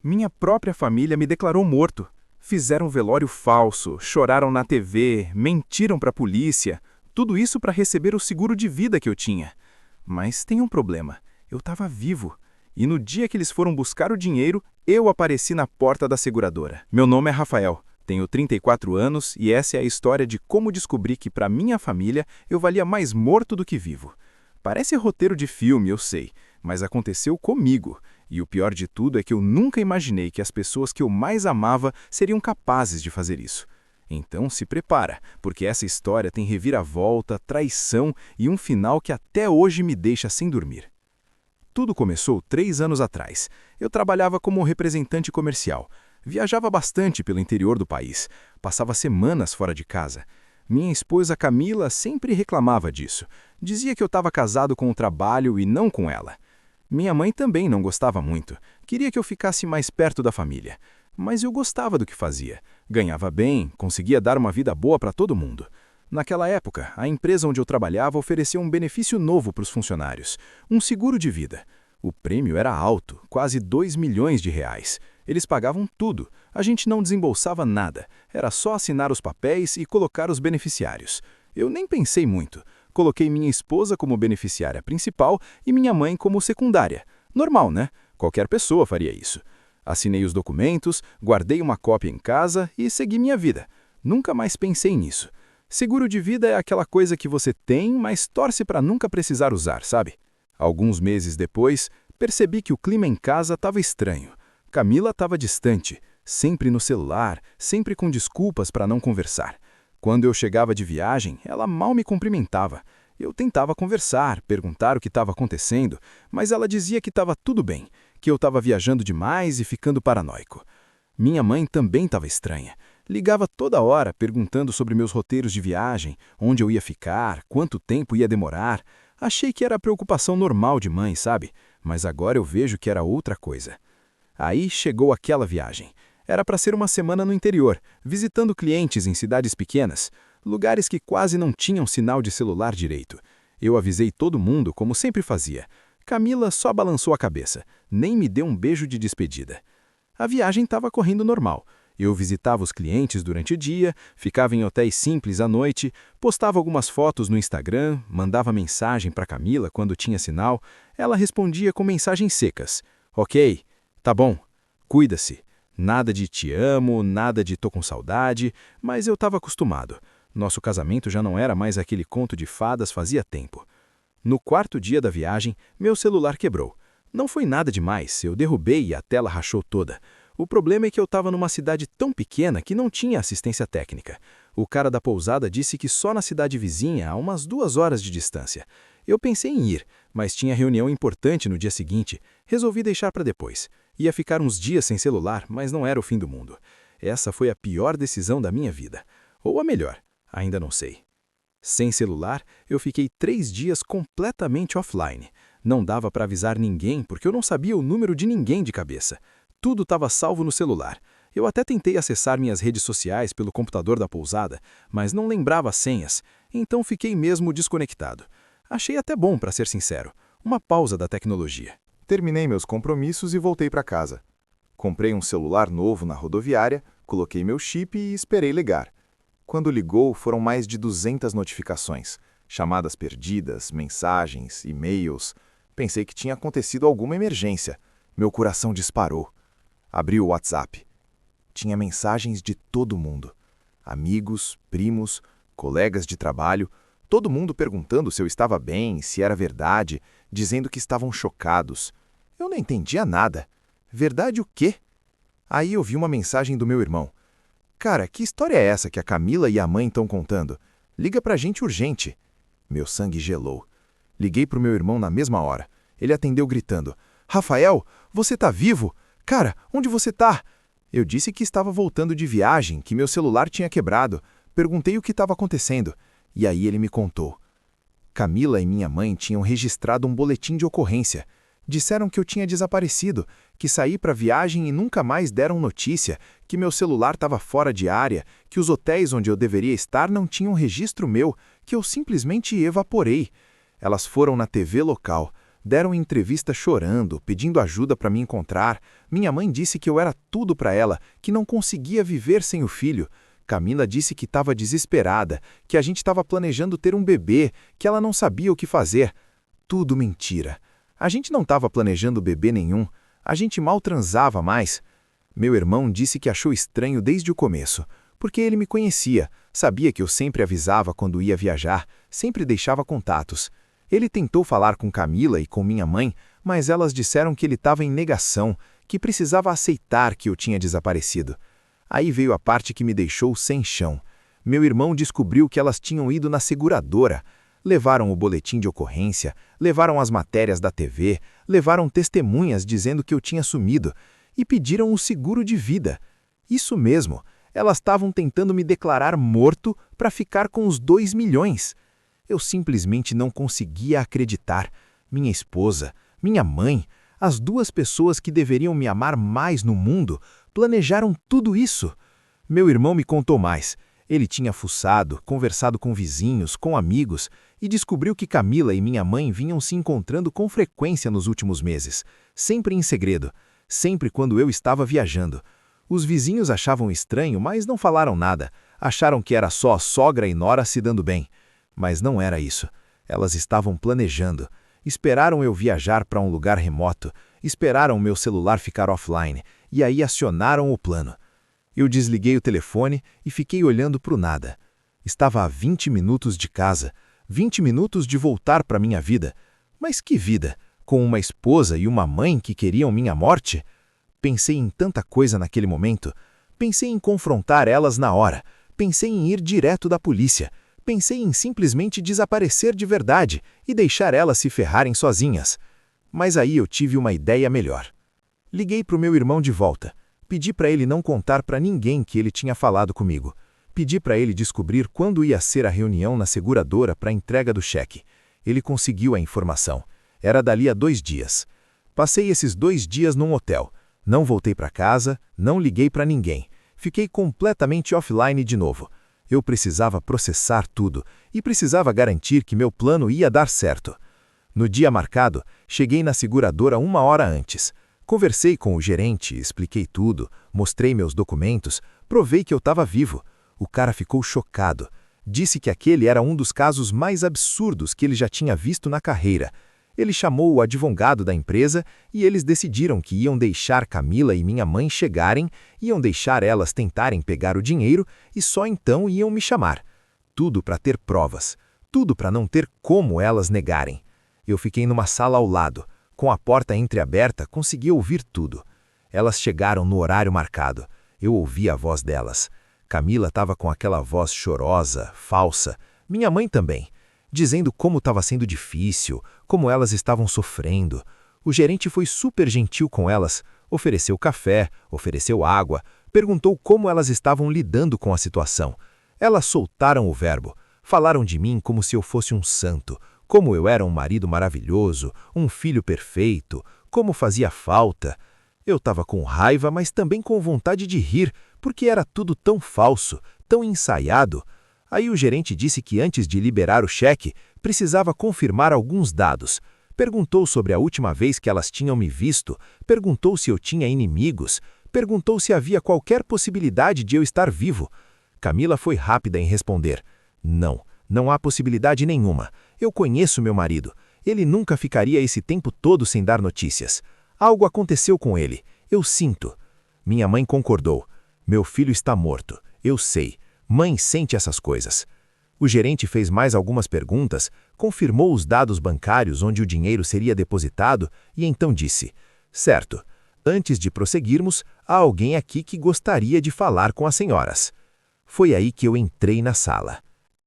Minha própria família me declarou morto. Fizeram um velório falso, choraram na TV, mentiram para a polícia. Tudo isso para receber o seguro de vida que eu tinha. Mas tem um problema. Eu estava vivo. E no dia que eles foram buscar o dinheiro, eu apareci na porta da seguradora. Meu nome é Rafael. Tenho 34 anos e essa é a história de como descobri que para minha família eu valia mais morto do que vivo. Parece roteiro de filme, eu sei, mas aconteceu comigo. E o pior de tudo é que eu nunca imaginei que as pessoas que eu mais amava seriam capazes de fazer isso. Então se prepara, porque essa história tem reviravolta, traição e um final que até hoje me deixa sem dormir. Tudo começou 3 anos atrás. Eu trabalhava como representante comercial. Viajava bastante pelo interior do país. Passava semanas fora de casa. Minha esposa Camila sempre reclamava disso. Dizia que eu estava casado com o trabalho e não com ela. Minha mãe também não gostava muito. Queria que eu ficasse mais perto da família. Mas eu gostava do que fazia. Ganhava bem, conseguia dar uma vida boa para todo mundo. Naquela época, a empresa onde eu trabalhava oferecia um benefício novo para os funcionários, um seguro de vida. O prêmio era alto, quase 2 milhões de reais. Eles pagavam tudo, a gente não desembolsava nada, era só assinar os papéis e colocar os beneficiários. Eu nem pensei muito, coloquei minha esposa como beneficiária principal e minha mãe como secundária. Normal, né? Qualquer pessoa faria isso. Assinei os documentos, guardei uma cópia em casa e segui minha vida. Nunca mais pensei nisso. Seguro de vida é aquela coisa que você tem, mas torce para nunca precisar usar, sabe? Alguns meses depois, percebi que o clima em casa estava estranho. Camila estava distante, sempre no celular, sempre com desculpas para não conversar. Quando eu chegava de viagem, ela mal me cumprimentava. Eu tentava conversar, perguntar o que estava acontecendo, mas ela dizia que estava tudo bem, que eu estava viajando demais e ficando paranoico. Minha mãe também estava estranha. Ligava toda hora perguntando sobre meus roteiros de viagem, onde eu ia ficar, quanto tempo ia demorar. Achei que era preocupação normal de mãe, sabe? Mas agora eu vejo que era outra coisa. Aí chegou aquela viagem. Era para ser uma semana no interior, visitando clientes em cidades pequenas, lugares que quase não tinham sinal de celular direito. Eu avisei todo mundo, como sempre fazia. Camila só balançou a cabeça, nem me deu um beijo de despedida. A viagem estava correndo normal. Eu visitava os clientes durante o dia, ficava em hotéis simples à noite, postava algumas fotos no Instagram, mandava mensagem para Camila quando tinha sinal. Ela respondia com mensagens secas. Ok, tá bom, cuida-se. Nada de te amo, nada de tô com saudade, mas eu estava acostumado. Nosso casamento já não era mais aquele conto de fadas fazia tempo. No quarto dia da viagem, meu celular quebrou. Não foi nada demais, eu derrubei e a tela rachou toda. O problema é que eu estava numa cidade tão pequena que não tinha assistência técnica. O cara da pousada disse que só na cidade vizinha, a umas 2 horas de distância. Eu pensei em ir, mas tinha reunião importante no dia seguinte. Resolvi deixar para depois. Ia ficar uns dias sem celular, mas não era o fim do mundo. Essa foi a pior decisão da minha vida. Ou a melhor, ainda não sei. Sem celular, eu fiquei 3 dias completamente offline. Não dava para avisar ninguém porque eu não sabia o número de ninguém de cabeça. Tudo estava salvo no celular. Eu até tentei acessar minhas redes sociais pelo computador da pousada, mas não lembrava as senhas, então fiquei mesmo desconectado. Achei até bom, para ser sincero, uma pausa da tecnologia. Terminei meus compromissos e voltei para casa. Comprei um celular novo na rodoviária, coloquei meu chip e esperei ligar. Quando ligou, foram mais de 200 notificações, chamadas perdidas, mensagens, e-mails. Pensei que tinha acontecido alguma emergência. Meu coração disparou. Abri o WhatsApp. Tinha mensagens de todo mundo. Amigos, primos, colegas de trabalho, todo mundo perguntando se eu estava bem, se era verdade, dizendo que estavam chocados. Eu não entendia nada. Verdade o quê? Aí eu vi uma mensagem do meu irmão. Cara, que história é essa que a Camila e a mãe estão contando? Liga pra gente urgente. Meu sangue gelou. Liguei pro meu irmão na mesma hora. Ele atendeu gritando. Rafael, você tá vivo? Cara, onde você tá? Eu disse que estava voltando de viagem, que meu celular tinha quebrado. Perguntei o que estava acontecendo. E aí ele me contou. Camila e minha mãe tinham registrado um boletim de ocorrência. Disseram que eu tinha desaparecido, que saí para viagem e nunca mais deram notícia, que meu celular estava fora de área, que os hotéis onde eu deveria estar não tinham registro meu, que eu simplesmente evaporei. Elas foram na TV local. Deram entrevista chorando, pedindo ajuda para me encontrar. Minha mãe disse que eu era tudo para ela, que não conseguia viver sem o filho. Camila disse que estava desesperada, que a gente estava planejando ter um bebê, que ela não sabia o que fazer. Tudo mentira. A gente não estava planejando bebê nenhum. A gente mal transava mais. Meu irmão disse que achou estranho desde o começo, porque ele me conhecia, sabia que eu sempre avisava quando ia viajar, sempre deixava contatos. Ele tentou falar com Camila e com minha mãe, mas elas disseram que ele estava em negação, que precisava aceitar que eu tinha desaparecido. Aí veio a parte que me deixou sem chão. Meu irmão descobriu que elas tinham ido na seguradora. Levaram o boletim de ocorrência, levaram as matérias da TV, levaram testemunhas dizendo que eu tinha sumido e pediram o seguro de vida. Isso mesmo, elas estavam tentando me declarar morto para ficar com os 2 milhões. Eu simplesmente não conseguia acreditar. Minha esposa, minha mãe, as 2 pessoas que deveriam me amar mais no mundo, planejaram tudo isso. Meu irmão me contou mais. Ele tinha fuçado, conversado com vizinhos, com amigos, e descobriu que Camila e minha mãe vinham se encontrando com frequência nos últimos meses, sempre em segredo, sempre quando eu estava viajando. Os vizinhos achavam estranho, mas não falaram nada. Acharam que era só a sogra e nora se dando bem. Mas não era isso. Elas estavam planejando. Esperaram eu viajar para um lugar remoto, esperaram meu celular ficar offline, e aí acionaram o plano. Eu desliguei o telefone e fiquei olhando para o nada. Estava a 20 minutos de casa, 20 minutos de voltar para minha vida. Mas que vida? Com uma esposa e uma mãe que queriam minha morte? Pensei em tanta coisa naquele momento. Pensei em confrontar elas na hora. Pensei em ir direto da polícia. Pensei em simplesmente desaparecer de verdade e deixar elas se ferrarem sozinhas. Mas aí eu tive uma ideia melhor. Liguei para o meu irmão de volta. Pedi para ele não contar para ninguém que ele tinha falado comigo. Pedi para ele descobrir quando ia ser a reunião na seguradora para a entrega do cheque. Ele conseguiu a informação. Era dali a 2 dias. Passei esses 2 dias num hotel. Não voltei para casa, não liguei para ninguém. Fiquei completamente offline de novo. Eu precisava processar tudo e precisava garantir que meu plano ia dar certo. No dia marcado, cheguei na seguradora 1 hora antes. Conversei com o gerente, expliquei tudo, mostrei meus documentos, provei que eu estava vivo. O cara ficou chocado. Disse que aquele era um dos casos mais absurdos que ele já tinha visto na carreira. Ele chamou o advogado da empresa e eles decidiram que iam deixar Camila e minha mãe chegarem, iam deixar elas tentarem pegar o dinheiro e só então iam me chamar. Tudo para ter provas, tudo para não ter como elas negarem. Eu fiquei numa sala ao lado. Com a porta entreaberta, consegui ouvir tudo. Elas chegaram no horário marcado. Eu ouvi a voz delas. Camila estava com aquela voz chorosa, falsa. Minha mãe também. Dizendo como estava sendo difícil, como elas estavam sofrendo. O gerente foi super gentil com elas, ofereceu café, ofereceu água, perguntou como elas estavam lidando com a situação. Elas soltaram o verbo, falaram de mim como se eu fosse um santo, como eu era um marido maravilhoso, um filho perfeito, como fazia falta. Eu estava com raiva, mas também com vontade de rir, porque era tudo tão falso, tão ensaiado. Aí o gerente disse que antes de liberar o cheque, precisava confirmar alguns dados. Perguntou sobre a última vez que elas tinham me visto, perguntou se eu tinha inimigos, perguntou se havia qualquer possibilidade de eu estar vivo. Camila foi rápida em responder. Não, não há possibilidade nenhuma. Eu conheço meu marido. Ele nunca ficaria esse tempo todo sem dar notícias. Algo aconteceu com ele. Eu sinto. Minha mãe concordou. Meu filho está morto. Eu sei. Mãe sente essas coisas. O gerente fez mais algumas perguntas, confirmou os dados bancários onde o dinheiro seria depositado e então disse: certo, antes de prosseguirmos, há alguém aqui que gostaria de falar com as senhoras. Foi aí que eu entrei na sala.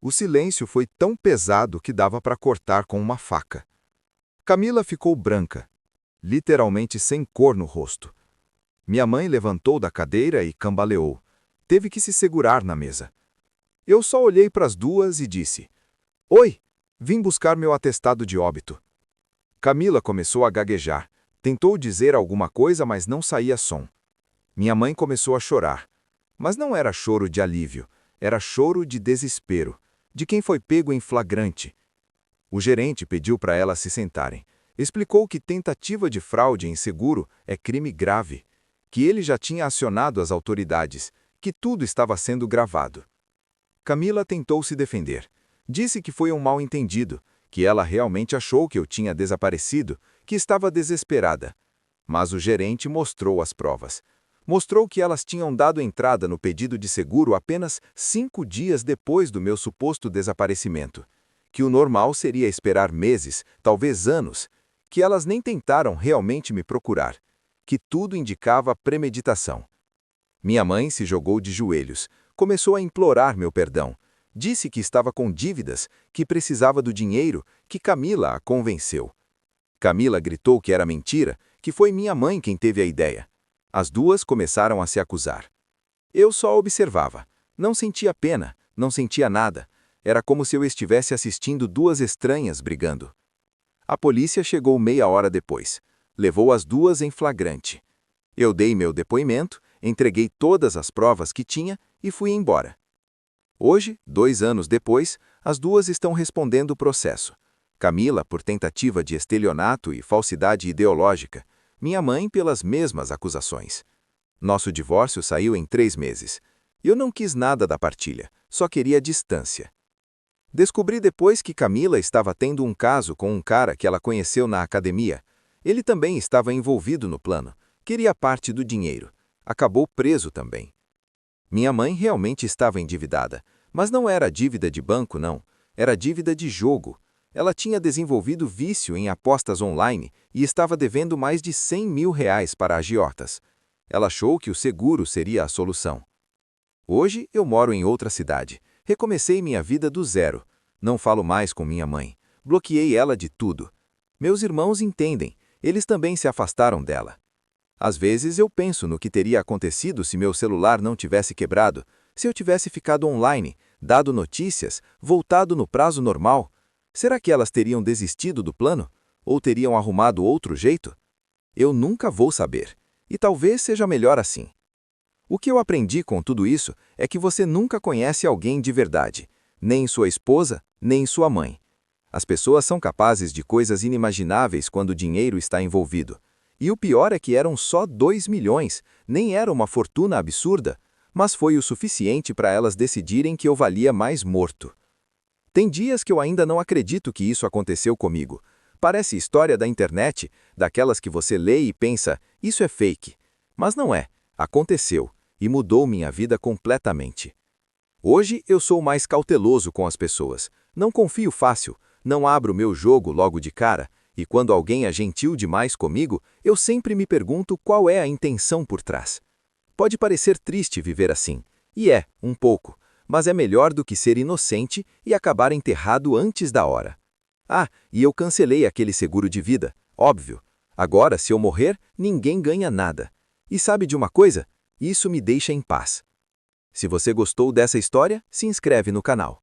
O silêncio foi tão pesado que dava para cortar com uma faca. Camila ficou branca, literalmente sem cor no rosto. Minha mãe levantou da cadeira e cambaleou. Teve que se segurar na mesa. Eu só olhei para as duas e disse: oi, vim buscar meu atestado de óbito. Camila começou a gaguejar. Tentou dizer alguma coisa, mas não saía som. Minha mãe começou a chorar. Mas não era choro de alívio, era choro de desespero, de quem foi pego em flagrante. O gerente pediu para elas se sentarem. Explicou que tentativa de fraude em seguro é crime grave, que ele já tinha acionado as autoridades, que tudo estava sendo gravado. Camila tentou se defender. Disse que foi um mal-entendido, que ela realmente achou que eu tinha desaparecido, que estava desesperada. Mas o gerente mostrou as provas. Mostrou que elas tinham dado entrada no pedido de seguro apenas 5 dias depois do meu suposto desaparecimento. Que o normal seria esperar meses, talvez anos. Que elas nem tentaram realmente me procurar. Que tudo indicava premeditação. Minha mãe se jogou de joelhos. Começou a implorar meu perdão. Disse que estava com dívidas, que precisava do dinheiro, que Camila a convenceu. Camila gritou que era mentira, que foi minha mãe quem teve a ideia. As duas começaram a se acusar. Eu só observava. Não sentia pena, não sentia nada. Era como se eu estivesse assistindo duas estranhas brigando. A polícia chegou meia hora depois. Levou as duas em flagrante. Eu dei meu depoimento, entreguei todas as provas que tinha e fui embora. Hoje, 2 anos depois, as duas estão respondendo o processo. Camila por tentativa de estelionato e falsidade ideológica. Minha mãe pelas mesmas acusações. Nosso divórcio saiu em 3 meses. Eu não quis nada da partilha, só queria distância. Descobri depois que Camila estava tendo um caso com um cara que ela conheceu na academia. Ele também estava envolvido no plano, queria parte do dinheiro. Acabou preso também. Minha mãe realmente estava endividada, mas não era dívida de banco, não. Era dívida de jogo. Ela tinha desenvolvido vício em apostas online e estava devendo mais de 100 mil reais para agiotas. Ela achou que o seguro seria a solução. Hoje eu moro em outra cidade. Recomecei minha vida do zero. Não falo mais com minha mãe. Bloqueei ela de tudo. Meus irmãos entendem. Eles também se afastaram dela. Às vezes eu penso no que teria acontecido se meu celular não tivesse quebrado, se eu tivesse ficado online, dado notícias, voltado no prazo normal. Será que elas teriam desistido do plano? Ou teriam arrumado outro jeito? Eu nunca vou saber. E talvez seja melhor assim. O que eu aprendi com tudo isso é que você nunca conhece alguém de verdade, nem sua esposa, nem sua mãe. As pessoas são capazes de coisas inimagináveis quando o dinheiro está envolvido. E o pior é que eram só 2 milhões, nem era uma fortuna absurda, mas foi o suficiente para elas decidirem que eu valia mais morto. Tem dias que eu ainda não acredito que isso aconteceu comigo. Parece história da internet, daquelas que você lê e pensa, isso é fake. Mas não é, aconteceu, e mudou minha vida completamente. Hoje eu sou mais cauteloso com as pessoas, não confio fácil, não abro meu jogo logo de cara, e quando alguém é gentil demais comigo, eu sempre me pergunto qual é a intenção por trás. Pode parecer triste viver assim, e é, um pouco, mas é melhor do que ser inocente e acabar enterrado antes da hora. Ah, e eu cancelei aquele seguro de vida, óbvio. Agora, se eu morrer, ninguém ganha nada. E sabe de uma coisa? Isso me deixa em paz. Se você gostou dessa história, se inscreve no canal.